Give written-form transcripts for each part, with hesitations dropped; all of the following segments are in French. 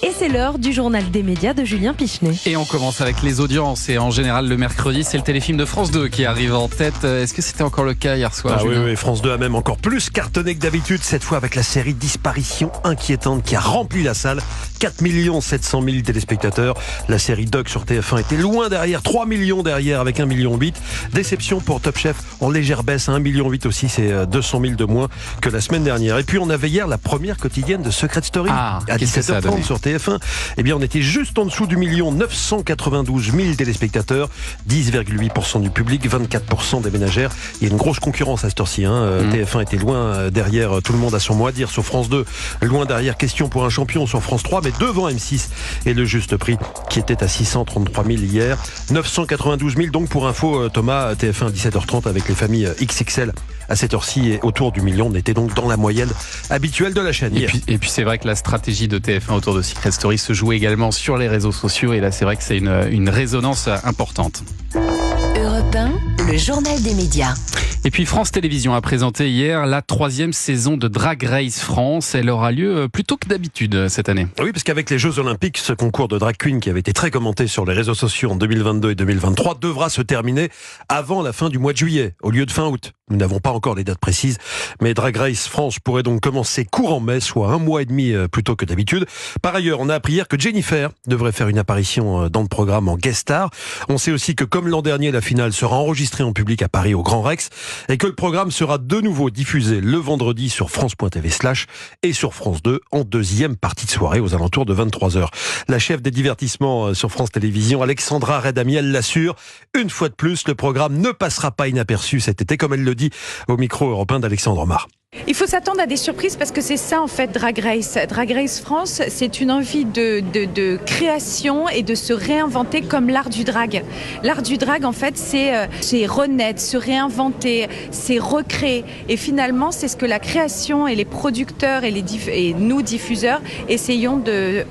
Et c'est l'heure du journal des médias de Julien Pichenet. Et on commence avec les audiences. Et en général, le mercredi, c'est le téléfilm de France 2 qui arrive en tête. Est-ce que c'était encore le cas hier soir, Julien ? Oui, France 2 a même encore plus cartonné que d'habitude, cette fois avec la série Disparition inquiétante qui a rempli la salle. 4 700 000 téléspectateurs. La série Doc sur TF1 était loin derrière, 3 millions derrière avec 1,8 million. Déception pour Top Chef en légère baisse, 1,8 million aussi, c'est 200 000 de moins que la semaine dernière. Et puis on avait hier la première quotidienne de Secret Story à 17h30 sur TF1. Eh bien on était juste en dessous du million, 992 000 téléspectateurs, 10,8% du public, 24% des ménagères. Il y a une grosse concurrence à cette heure-ci. TF1 était loin derrière, tout le monde a son mot à dire sur France 2. Loin derrière, Question pour un champion sur France 3, mais devant M6 et le juste prix qui était à 633 000 hier. 992 000 donc pour info, Thomas, TF1 17h30 avec les familles XXL à cette heure-ci et autour du million. On était donc dans la moyenne habituelle de la chaîne. Et puis c'est vrai que la stratégie de TF1 autour de Secret Story se joue également sur les réseaux sociaux et là c'est vrai que c'est une résonance importante. Europe 1, le journal des médias. Et puis France Télévisions a présenté hier la 3e saison de Drag Race France. Elle aura lieu plus tôt que d'habitude cette année. Oui, parce qu'avec les Jeux Olympiques, ce concours de drag queen qui avait été très commenté sur les réseaux sociaux en 2022 et 2023 devra se terminer avant la fin du mois de juillet, au lieu de fin août. Nous n'avons pas encore les dates précises, mais Drag Race France pourrait donc commencer courant mai, soit 1 mois et demi plus tôt que d'habitude. Par ailleurs, on a appris hier que Jennifer devrait faire une apparition dans le programme en guest star. On sait aussi que comme l'an dernier, la finale sera enregistrée en public à Paris au Grand Rex et que le programme sera de nouveau diffusé le vendredi sur France.tv/ et sur France 2 en deuxième partie de soirée aux alentours de 23h. La chef des divertissements sur France Télévisions, Alexandra Redamiel, l'assure. Une fois de plus, le programme ne passera pas inaperçu cet été, comme elle le dit au micro européen d'Alexandre Mar. Il faut s'attendre à des surprises parce que c'est ça en fait Drag Race. Drag Race France, c'est une envie de création et de se réinventer comme l'art du drag. L'art du drag en fait c'est renaître, se réinventer, c'est recréer. Et finalement c'est ce que la création et les producteurs et nous diffuseurs essayons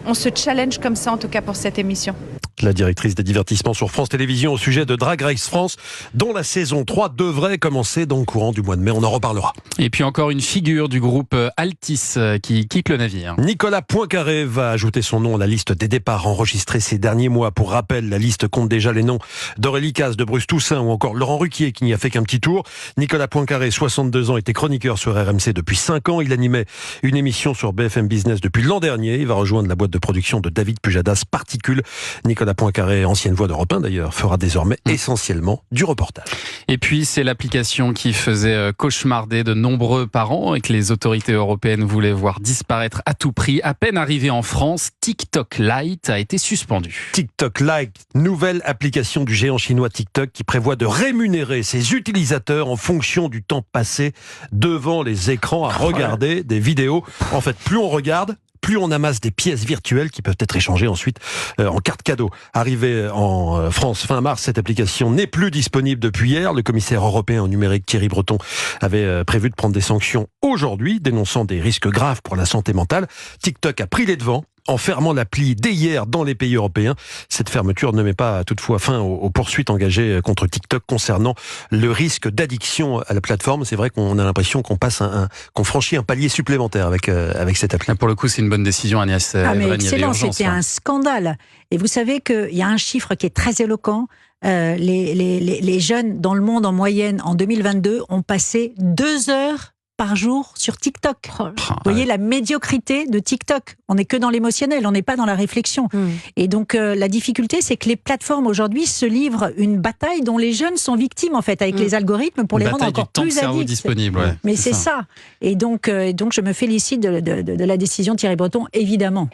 on se challenge comme ça en tout cas pour cette émission. La directrice des divertissements sur France Télévisions au sujet de Drag Race France, dont la saison 3 devrait commencer dans le courant du mois de mai. On en reparlera. Et puis encore une figure du groupe Altis qui quitte le navire. Nicolas Poincaré va ajouter son nom à la liste des départs enregistrés ces derniers mois. Pour rappel, la liste compte déjà les noms d'Aurélie Caz, de Bruce Toussaint ou encore Laurent Ruquier qui n'y a fait qu'un petit tour. Nicolas Poincaré, 62 ans, était chroniqueur sur RMC depuis 5 ans. Il animait une émission sur BFM Business depuis l'an dernier. Il va rejoindre la boîte de production de David Pujadas, Particule. Nicolas Poincaré, ancienne voix d'Europe 1 d'ailleurs, fera désormais essentiellement du reportage. Et puis c'est l'application qui faisait cauchemarder de nombreux parents et que les autorités européennes voulaient voir disparaître à tout prix. À peine arrivé en France, TikTok Lite a été suspendu. TikTok Lite, nouvelle application du géant chinois TikTok qui prévoit de rémunérer ses utilisateurs en fonction du temps passé devant les écrans à regarder des vidéos. En fait, plus on regarde, plus on amasse des pièces virtuelles qui peuvent être échangées ensuite en carte cadeau. Arrivée en France fin mars, cette application n'est plus disponible depuis hier. Le commissaire européen au numérique Thierry Breton avait prévu de prendre des sanctions aujourd'hui, dénonçant des risques graves pour la santé mentale. TikTok a pris les devants en fermant l'appli dès hier dans les pays européens. Cette fermeture ne met pas toutefois fin aux poursuites engagées contre TikTok concernant le risque d'addiction à la plateforme. C'est vrai qu'on a l'impression qu'on franchit un palier supplémentaire avec cette appli. Pour le coup, c'est une bonne décision, Agnès. Mais excellent, c'était un scandale. Et vous savez qu'il y a un chiffre qui est très éloquent. Les jeunes dans le monde en moyenne en 2022 ont passé 2 heures par jour sur TikTok. Vous voyez la médiocrité de TikTok. On n'est que dans l'émotionnel, on n'est pas dans la réflexion. Et donc la difficulté, c'est que les plateformes aujourd'hui se livrent une bataille dont les jeunes sont victimes en fait, avec les algorithmes pour les rendre encore plus addicts. Disponible, ouais, mais c'est ça. Et donc je me félicite de la décision de Thierry Breton, évidemment.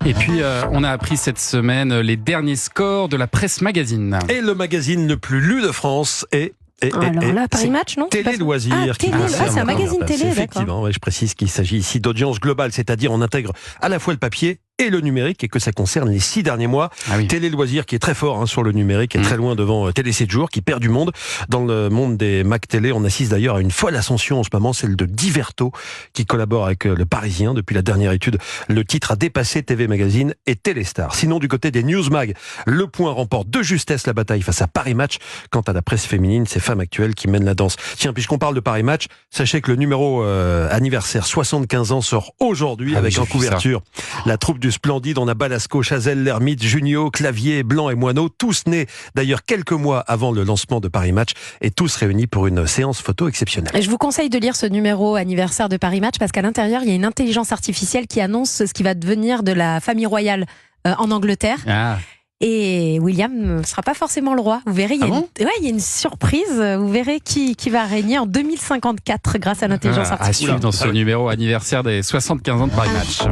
Et puis, on a appris cette semaine les derniers scores de la Presse Magazine. Et le magazine le plus lu de France est... Alors là, Paris Match, non ? Télé Loisirs. C'est un magazine télé, d'accord. Effectivement, je précise qu'il s'agit ici d'audience globale, c'est-à-dire on intègre à la fois le papier et le numérique, et que ça concerne les 6 derniers mois. Télé Loisirs qui est très fort sur le numérique, est très loin devant Télé 7 jours, qui perd du monde. Dans le monde des Mac Télé, on assiste d'ailleurs à une folle ascension en ce moment, celle de Diverto, qui collabore avec le Parisien. Depuis la dernière étude, le titre a dépassé TV Magazine et Téléstar. Sinon, du côté des Newsmag, Le Point remporte de justesse la bataille face à Paris Match. Quant à la presse féminine, c'est Femmes Actuelles qui mènent la danse. Tiens, puisqu'on parle de Paris Match, sachez que le numéro anniversaire 75 ans sort aujourd'hui avec en couverture la troupe du du Splendide. On a Balasco, Chazelle, Lermite, Junio, Clavier, Blanc et Moineau, tous nés d'ailleurs quelques mois avant le lancement de Paris Match et tous réunis pour une séance photo exceptionnelle. Et je vous conseille de lire ce numéro anniversaire de Paris Match parce qu'à l'intérieur, il y a une intelligence artificielle qui annonce ce qui va devenir de la famille royale en Angleterre. Ah. Et William ne sera pas forcément le roi. Vous verrez, il y a une surprise. Vous verrez qui va régner en 2054 grâce à l'intelligence À suivre artificielle. dans ce numéro anniversaire des 75 ans de Paris Match.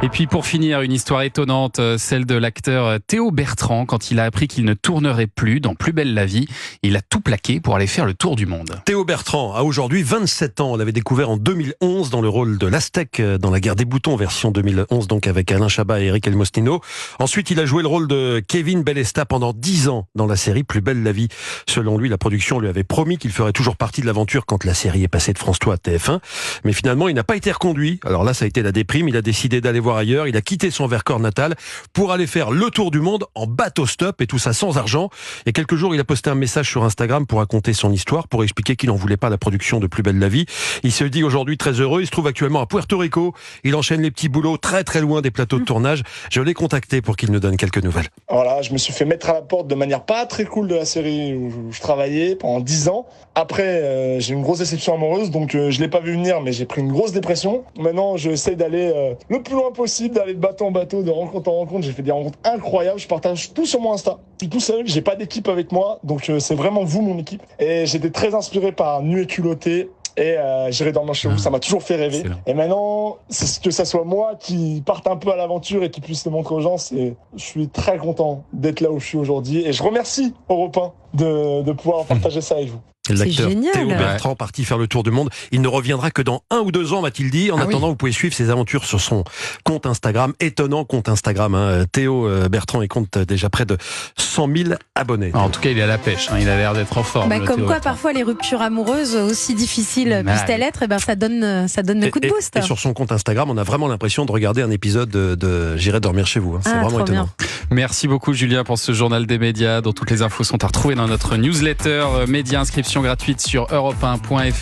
Et puis pour finir, une histoire étonnante, celle de l'acteur Théo Bertrand. Quand il a appris qu'il ne tournerait plus dans Plus belle la vie, il a tout plaqué pour aller faire le tour du monde. Théo Bertrand a aujourd'hui 27 ans. On l'avait découvert en 2011 dans le rôle de l'Aztèque dans La Guerre des Boutons, version 2011, donc avec Alain Chabat et Eric Elmostino. Ensuite, il a joué le rôle de Kevin Bellesta pendant 10 ans dans la série Plus belle la vie. Selon lui, la production lui avait promis qu'il ferait toujours partie de l'aventure quand la série est passée de France 3 à TF1. Mais finalement, il n'a pas été reconduit. Alors là, ça a été la déprime. Il a décidé d'aller voir ailleurs. Il a quitté son Vercors natal pour aller faire le tour du monde en bateau stop et tout ça sans argent. Il y a quelques jours, il a posté un message sur Instagram pour raconter son histoire, pour expliquer qu'il n'en voulait pas la production de Plus belle la vie. Il se dit aujourd'hui très heureux. Il se trouve actuellement à Puerto Rico. Il enchaîne les petits boulots très très loin des plateaux de tournage. Je l'ai contacté pour qu'il nous donne quelques nouvelles. Voilà, je me suis fait mettre à la porte de manière pas très cool de la série où je travaillais pendant 10 ans. Après, j'ai eu une grosse déception amoureuse, donc je l'ai pas vu venir, mais j'ai pris une grosse dépression. Maintenant, j'essaie d'aller le plus loin possible, d'aller de bateau en bateau, de rencontre en rencontre. J'ai fait des rencontres incroyables. Je partage tout sur mon Insta. Je suis tout seul, j'ai pas d'équipe avec moi, donc c'est vraiment vous, mon équipe. Et j'étais très inspiré par Nu et culotté. Et j'irai dormir chez vous, ça m'a toujours fait rêver. Excellent. Et maintenant, c'est que ça soit moi qui parte un peu à l'aventure et qui puisse le montrer aux gens. Je suis très content d'être là où je suis aujourd'hui. Et je remercie Europe 1 de pouvoir partager ça avec vous. L'acteur génial. Théo Bertrand, parti faire le tour du monde. Il ne reviendra que dans 1 ou 2 ans, m'a-t-il dit. En attendant, vous pouvez suivre ses aventures sur son compte Instagram. Étonnant compte Instagram. Théo Bertrand, il compte déjà près de 100 000 abonnés. En tout cas, il est à la pêche. Il a l'air d'être en forme. Comme Théo quoi, Bertrand. parfois, les ruptures amoureuses, aussi difficiles puissent-elles être, ça donne le coup de boost. Et sur son compte Instagram, on a vraiment l'impression de regarder un épisode de J'irai dormir chez vous. C'est vraiment trop étonnant. bien. Merci beaucoup Julien pour ce journal des médias dont toutes les infos sont à retrouver dans notre newsletter média, inscription gratuite sur europe1.fr.